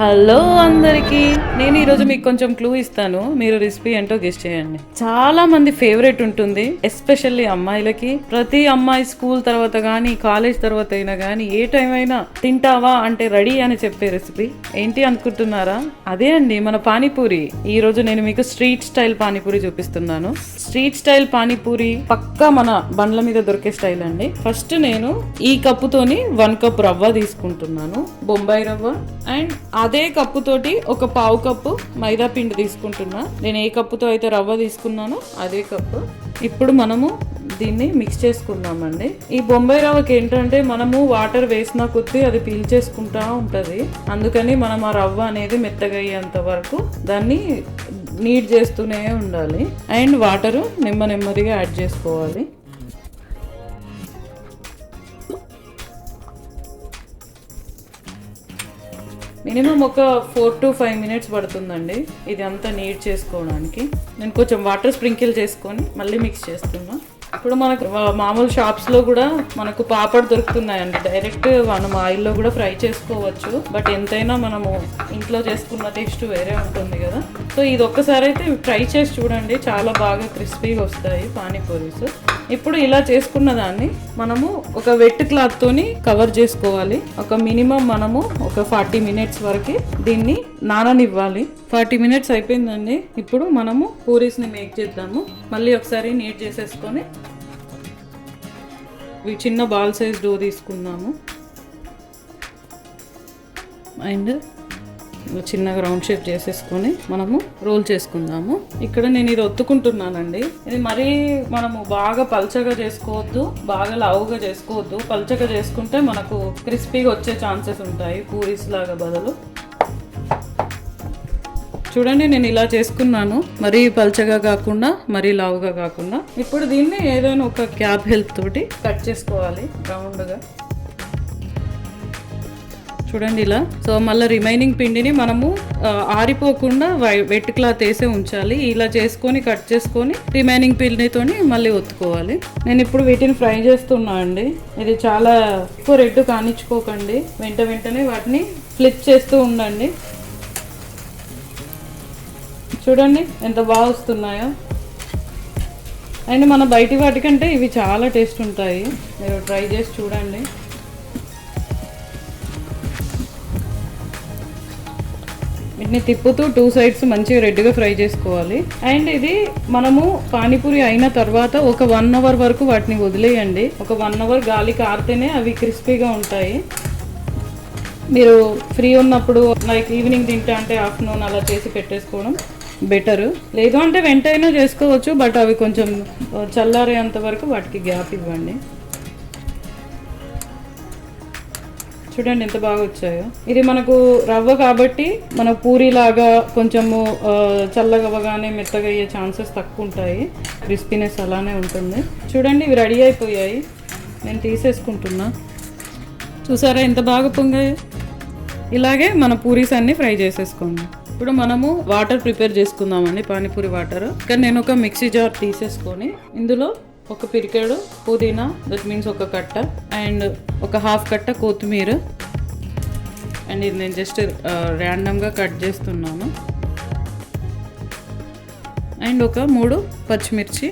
Hello అందరికి, నేను ఈరోజు మీకు కొంచెం క్లూ ఇస్తాను. మీరు రెసిపీ ఏంటో గెస్ చేయండి. చాలా మంది ఫేవరెట్ ఉంటుంది, ఎస్పెషల్లీ అమ్మాయిలకి. ప్రతి అమ్మాయి స్కూల్ తర్వాత కానీ కాలేజ్ తర్వాత అయినా కానీ ఏ టైం అయినా తింటావా అంటే రెడీ అని చెప్పే రెసిపీ ఏంటి అనుకుంటున్నారా? అదే అండి మన పానీపూరి. ఈ రోజు నేను మీకు స్ట్రీట్ స్టైల్ పానీపూరి చూపిస్తున్నాను. స్ట్రీట్ స్టైల్ పానీపూరి పక్కా మన బండ్ల మీద దొరికే స్టైల్ అండి. ఫస్ట్ నేను ఈ కప్పుతోని 1 కప్ రవ్వ తీసుకుంటున్నాను, బొంబాయి రవ్వ. అండ్ అదే కప్పుతోటి ఒక పావు కప్పు మైదా పిండి తీసుకుంటున్నా. నేను ఏ కప్పుతో అయితే రవ్వ తీసుకున్నానో అదే కప్పు. ఇప్పుడు మనము దీన్ని మిక్స్ చేసుకుందామండి. ఈ బొంబాయి రవ్వకి ఏంటంటే మనము వాటర్ వేసిన కొద్దీ అది పీల్చేసుకుంటా ఉంటుంది. అందుకని మనం ఆ రవ్వ అనేది మెత్తగా అయ్యేంత వరకు దాన్ని నీట్ చేస్తూనే ఉండాలి. అండ్ వాటరు నెమ్మదిగా యాడ్ చేసుకోవాలి. మినిమం ఒక 4 to 5 minutes పడుతుందండి ఇది అంతా నీట్ చేసుకోవడానికి. నేను కొంచెం వాటర్ స్ప్రింకిల్ చేసుకొని మళ్ళీ మిక్స్ చేస్తున్నా. ఇప్పుడు మనకు మామూలు షాప్స్లో కూడా మనకు పాపడ్ దొరుకుతున్నాయండి. డైరెక్ట్ మనం ఆయిల్లో కూడా ఫ్రై చేసుకోవచ్చు. బట్ ఎంతైనా మనము ఇంట్లో చేసుకున్న టేస్ట్ వేరే ఉంటుంది కదా. సో ఇది ఒక్కసారి అయితే ట్రై చేసి చూడండి, చాలా బాగా క్రిస్పీగా వస్తాయి పానీపూరీస్. ఇప్పుడు ఇలా చేసుకున్న దాన్ని మనము ఒక వెట్ క్లాత్ తోని కవర్ చేసుకోవాలి. ఒక మినిమం మనము ఒక 40 minutes వరకు దీన్ని నాననివ్వాలి. 40 minutes అయిపోయిందండి. ఇప్పుడు మనము పూరీస్ని మేక్ చేద్దాము. మళ్ళీ ఒకసారి నీట్ చేసేసుకొని చిన్న బాల్ సైజ్ డో తీసుకుందాము. అండ్ చిన్నగా రౌండ్ షేప్ చేసేసుకొని మనము రోల్ చేసుకుందాము. ఇక్కడ నేను ఇది ఒత్తుకుంటున్నానండి. ఇది మరీ మనము బాగా పల్చగా చేసుకోవద్దు, బాగా లావుగా చేసుకోవద్దు. పల్చగా చేసుకుంటే మనకు క్రిస్పీగా వచ్చే ఛాన్సెస్ ఉంటాయి పూరీస్ లాగా బదులు. చూడండి నేను ఇలా చేసుకున్నాను, మరీ పల్చగా కాకుండా మరీ లావుగా కాకుండా. ఇప్పుడు దీన్ని ఏదైనా ఒక క్యాప్ హెల్ప్ తోటి కట్ చేసుకోవాలి రౌండ్గా. చూడండి ఇలా. సో మళ్ళీ రిమైనింగ్ పిండిని మనము ఆరిపోకుండా వెట్ క్లాత్ వేసే ఉంచాలి. ఇలా చేసుకొని కట్ చేసుకొని రిమైనింగ్ పిండితోని మళ్ళీ ఒత్తుకోవాలి. నేను ఇప్పుడు వీటిని ఫ్రై చేస్తున్నా అండి. ఇది చాలా ఎక్కువ రెడ్ కానిచ్చుకోకండి, వెంటనే వాటిని ఫ్లిప్ చేస్తూ ఉండండి. చూడండి ఎంత బాగా వస్తున్నాయో. అండ్ మన బయటి వాటికంటే ఇవి చాలా టేస్ట్ ఉంటాయి, మీరు ట్రై చేసి చూడండి. వీటిని తిప్పుతూ 2 sides మంచిగా రెడ్గా ఫ్రై చేసుకోవాలి. అండ్ ఇది మనము పానీపూరి అయిన తర్వాత ఒక 1 hour వరకు వాటిని వదిలేయండి. ఒక 1 hour గాలి కారితేనే అవి క్రిస్పీగా ఉంటాయి. మీరు ఫ్రీ ఉన్నప్పుడు లైక్ ఈవినింగ్ తింటా అంటే ఆఫ్టర్నూన్ అలా చేసి పెట్టేసుకోవడం బెటరు. లేదు అంటే వెంటైనా చేసుకోవచ్చు, బట్ అవి కొంచెం చల్లారేంత వరకు వాటికి గ్యాప్ ఇవ్వండి. చూడండి ఎంత బాగా వచ్చాయో. ఇది మనకు రవ్వ కాబట్టి మన పూరిలాగా కొంచెము చల్లగా అవ్వగానే మెత్తగా అయ్యే ఛాన్సెస్ తక్కువ ఉంటాయి. క్రిస్పీనెస్ అలానే ఉంటుంది. చూడండి ఇవి రెడీ అయిపోయాయి, నేను తీసేసుకుంటున్నా. చూసారా ఎంత బాగా పొంగాయో. ఇలాగే మన పూరీస్ అన్ని ఫ్రై చేసేసుకోండి. ఇప్పుడు మనము వాటర్ ప్రిపేర్ చేసుకుందామండి, పానీపూరి వాటర్. ఇక్కడ నేను ఒక మిక్సీ జార్ తీసేసుకొని ఇందులో ఒక పిరికెడు పుదీనా, దట్ మీన్స్ ఒక కట్ట, అండ్ ఒక 1/2 కట్ట కొత్తిమీర. అండ్ ఇది నేను జస్ట్ ర్యాండమ్గా కట్ చేస్తున్నాను. అండ్ ఒక 3 పచ్చిమిర్చి,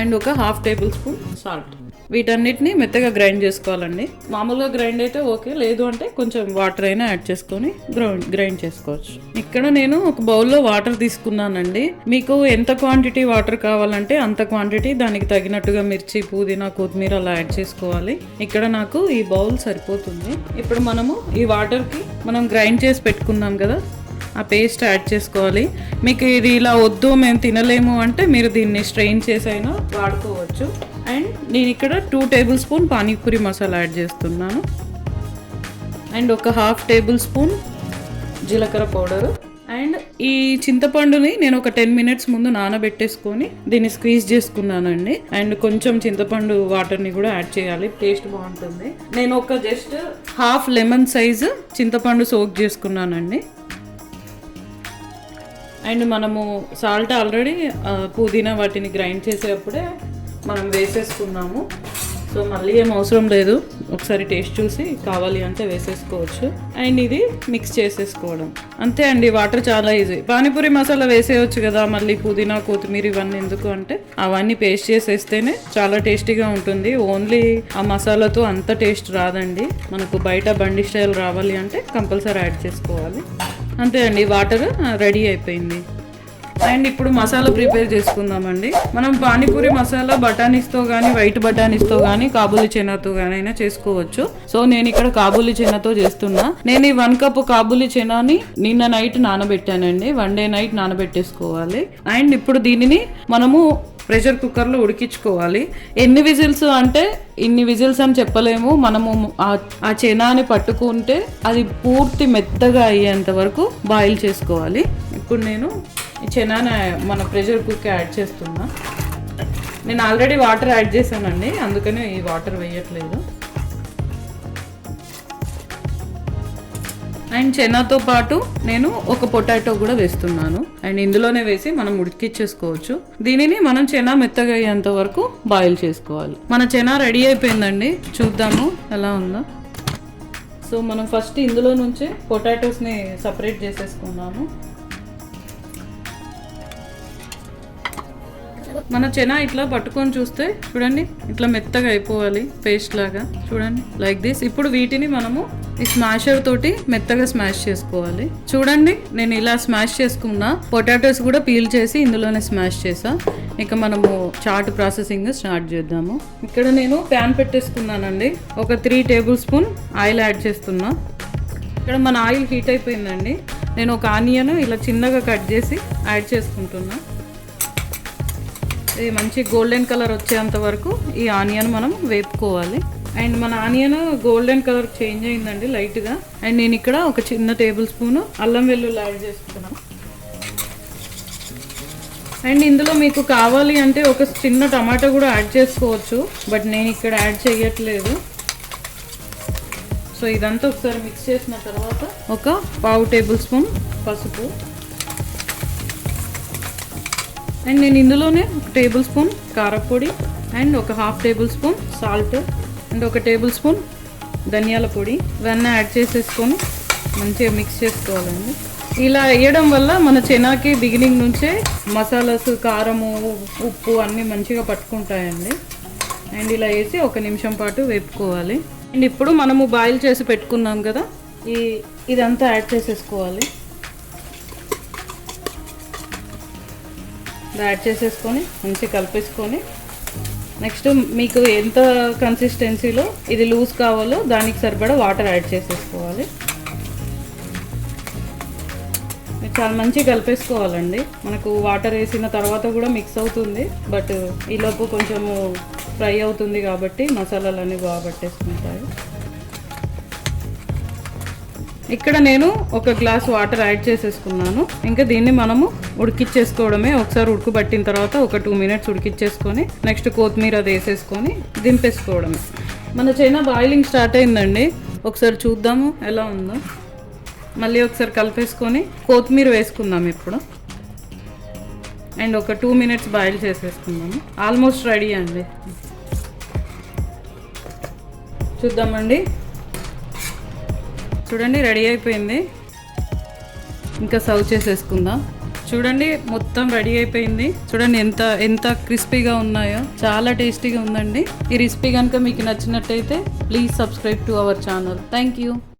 అండ్ ఒక 1/2 tablespoon సాల్ట్. వీటన్నిటిని మెత్తగా గ్రైండ్ చేసుకోవాలండి. మామూలుగా గ్రైండ్ అయితే ఓకే, లేదు అంటే కొంచెం వాటర్ అయినా యాడ్ చేసుకొని గ్రైండ్ చేసుకోవచ్చు. ఇక్కడ నేను ఒక బౌల్లో వాటర్ తీసుకున్నానండి. మీకు ఎంత క్వాంటిటీ వాటర్ కావాలంటే అంత క్వాంటిటీ, దానికి తగినట్టుగా మిర్చి, పుదీనా, కొత్తిమీర అలా యాడ్ చేసుకోవాలి. ఇక్కడ నాకు ఈ బౌల్ సరిపోతుంది. ఇప్పుడు మనము ఈ వాటర్కి మనం గ్రైండ్ చేసి పెట్టుకున్నాం కదా ఆ పేస్ట్ యాడ్ చేసుకోవాలి. మీకు ఇది ఇలా వద్దు మేము తినలేము అంటే మీరు దీన్ని స్ట్రెయిన్ చేసైనా వాడుకోవచ్చు. అండ్ నేను ఇక్కడ 2 tablespoon పానీపూరి మసాలా యాడ్ చేస్తున్నాను. అండ్ ఒక 1/2 tablespoon జీలకర్ర పౌడరు. అండ్ ఈ చింతపండుని నేను ఒక 10 minutes ముందు నానబెట్టేసుకొని దీన్ని స్క్వీజ్ చేసుకున్నానండి. అండ్ కొంచెం చింతపండు వాటర్ని కూడా యాడ్ చేయాలి, టేస్ట్ బాగుంటుంది. నేను ఒక జస్ట్ 1/2 lemon సైజు చింతపండు సోక్ చేసుకున్నానండి. అండ్ మనము సాల్ట్ ఆల్రెడీ పుదీనా వాటిని గ్రైండ్ చేసేటప్పుడే మనం వేసేసుకున్నాము. సో మళ్ళీ ఏం అవసరం లేదు, ఒకసారి టేస్ట్ చూసి కావాలి అంటే వేసేసుకోవచ్చు. అండ్ ఇది మిక్స్ చేసేసుకోవడం అంతే అండి. వాటర్ చాలా ఈజీ. పానీపూరి మసాలా వేసేయచ్చు కదా, మళ్ళీ పుదీనా కొత్తిమీర ఇవన్నీ ఎందుకు అంటే అవన్నీ పేస్ట్ చేసేస్తేనే చాలా టేస్టీగా ఉంటుంది. ఓన్లీ ఆ మసాలాతో అంత టేస్ట్ రాదండి. మనకు బయట బండి స్టైల్ రావాలి అంటే కంపల్సరీ యాడ్ చేసుకోవాలి. అంతే అండి, వాటర్ రెడీ అయిపోయింది. అండ్ ఇప్పుడు మసాలా ప్రిపేర్ చేసుకుందామండి. మనం పానీపూరి మసాలా బఠానీస్తో కానీ వైట్ బఠానీస్తో కానీ కాబూలి చెనాతో కానీ అయినా చేసుకోవచ్చు. సో నేను ఇక్కడ కాబూలి చెనాతో చేస్తున్నా. నేను ఈ 1 కప్ కాబూలి చెనాని నిన్న నైట్ నానబెట్టానండి. 1 డే నైట్ నానబెట్టేసుకోవాలి. అండ్ ఇప్పుడు దీనిని మనము ప్రెషర్ కుక్కర్లో ఉడికించుకోవాలి. ఎన్ని విజిల్స్ అంటే ఇన్ని విజిల్స్ అని చెప్పలేము. మనము ఆ చెనాని పట్టుకుంటే అది పూర్తి మెత్తగా అయ్యేంత వరకు బాయిల్ చేసుకోవాలి. ఇప్పుడు నేను ఈ చెనాని మన ప్రెషర్ కుక్కర్ యాడ్ చేస్తున్నా. నేను ఆల్రెడీ వాటర్ యాడ్ చేశానండి, అందుకనే ఈ వాటర్ వేయట్లేదు. అండ్ చెనాతో పాటు నేను ఒక పొటాటో కూడా వేస్తున్నాను. అండ్ ఇందులోనే వేసి మనం ఉడికిచ్చేసుకోవచ్చు. దీనిని మనం చెనా మెత్తగా అయ్యేంత వరకు బాయిల్ చేసుకోవాలి. మన చెనా రెడీ అయిపోయిందండి, చూద్దాము ఎలా ఉందో. సో మనం ఫస్ట్ ఇందులో నుంచే పొటాటోస్ని సపరేట్ చేసేసుకున్నాము. మన చెనా ఇట్లా పట్టుకొని చూస్తే చూడండి, ఇట్లా మెత్తగా అయిపోవాలి పేస్ట్ లాగా. చూడండి లైక్ దిస్. ఇప్పుడు వీటిని మనము ఈ స్మాషర్ తోటి మెత్తగా స్మాష్ చేసుకోవాలి. చూడండి నేను ఇలా స్మాష్ చేసుకున్నా. పొటాటోస్ కూడా పీల్ చేసి ఇందులోనే స్మాష్ చేసా. ఇక మనము చాట్ ప్రాసెసింగ్ స్టార్ట్ చేద్దాము. ఇక్కడ నేను ప్యాన్ పెట్టేసుకున్నానండి. ఒక 3 టేబుల్ స్పూన్ ఆయిల్ యాడ్ చేస్తున్నా. ఇక్కడ మన ఆయిల్ హీట్ అయిపోయిందండి. నేను ఒక ఆనియన్ ఇలా చిన్నగా కట్ చేసి యాడ్ చేసుకుంటున్నా. ఇది మంచి గోల్డెన్ కలర్ వచ్చేంత వరకు ఈ ఆనియన్ మనం వేపుకోవాలి. అండ్ మన ఆనియన్ గోల్డెన్ కలర్ చేంజ్ అయిందండి లైట్గా. అండ్ నేను ఇక్కడ ఒక చిన్న టేబుల్ స్పూన్ అల్లం వెల్లుల్లి యాడ్ చేసుకున్నాను. అండ్ ఇందులో మీకు కావాలి అంటే ఒక చిన్న టమాటా కూడా యాడ్ చేసుకోవచ్చు, బట్ నేను ఇక్కడ యాడ్ చేయట్లేదు. సో ఇదంతా ఒకసారి మిక్స్ చేసిన తర్వాత ఒక 1/2 టేబుల్ స్పూన్ పసుపు. అండ్ నేను ఇందులోనే 1 టేబుల్ స్పూన్ కారపొడి అండ్ ఒక 1/2 table spoon salt and 1 table spoon ధనియాల పొడి ఇవన్నీ యాడ్ చేసేసుకొని మంచిగా మిక్స్ చేసుకోవాలండి. ఇలా వేయడం వల్ల మన చెనాకి బిగినింగ్ నుంచే మసాలాస్, కారము, ఉప్పు అన్నీ మంచిగా పట్టుకుంటాయండి. అండ్ ఇలా వేసి 1 నిమిషం పాటు వేపుకోవాలి. అండ్ ఇప్పుడు మనము బాయిల్ చేసి పెట్టుకున్నాం కదా, ఇదంతా యాడ్ చేసేసుకోవాలి. యాడ్ చేసేసుకొని మంచిగా కలిపేసుకొని నెక్స్ట్ మీకు ఎంత కన్సిస్టెన్సీలో ఇది లూజ్ కావాలో దానికి సరిపడా వాటర్ యాడ్ చేసేసుకోవాలి. చాలా మంచిగా కలిపేసుకోవాలండి. మనకు వాటర్ వేసిన తర్వాత కూడా మిక్స్ అవుతుంది, బట్ ఈలోపు కొంచెము ఫ్రై అవుతుంది కాబట్టి మసాలాలన్నీ బాగా పట్టేసుకుంటాయి. ఇక్కడ నేను 1 గ్లాస్ వాటర్ యాడ్ చేసేసుకున్నాను. ఇంకా దీన్ని మనము ఉడికిచ్చేసుకోవడమే. ఒకసారి ఉడకబట్టిన తర్వాత ఒక 2 మినిట్స్ ఉడికిచ్చేసుకొని నెక్స్ట్ కొత్తిమీర అది వేసేసుకొని దింపేసుకోవడమే. మన చైనా బాయిలింగ్ స్టార్ట్ అయిందండి, ఒకసారి చూద్దాము ఎలా ఉందో. మళ్ళీ ఒకసారి కలిపేసుకొని కొత్తిమీర వేసుకుందాం ఇప్పుడు. అండ్ ఒక 2 మినిట్స్ బాయిల్ చేసేసుకుందాము. ఆల్మోస్ట్ రెడీ అండి, చూద్దామండి. చూడండి రెడీ అయిపోయింది. ఇంకా సర్వ్ చేసేసుకుందాం. చూడండి మొత్తం రెడీ అయిపోయింది. చూడండి ఎంత క్రిస్పీగా ఉన్నాయో, చాలా టేస్టీగా ఉందండి. ఈ రెసిపీ కనుక మీకు నచ్చినట్టయితే please subscribe to our channel. Thank you.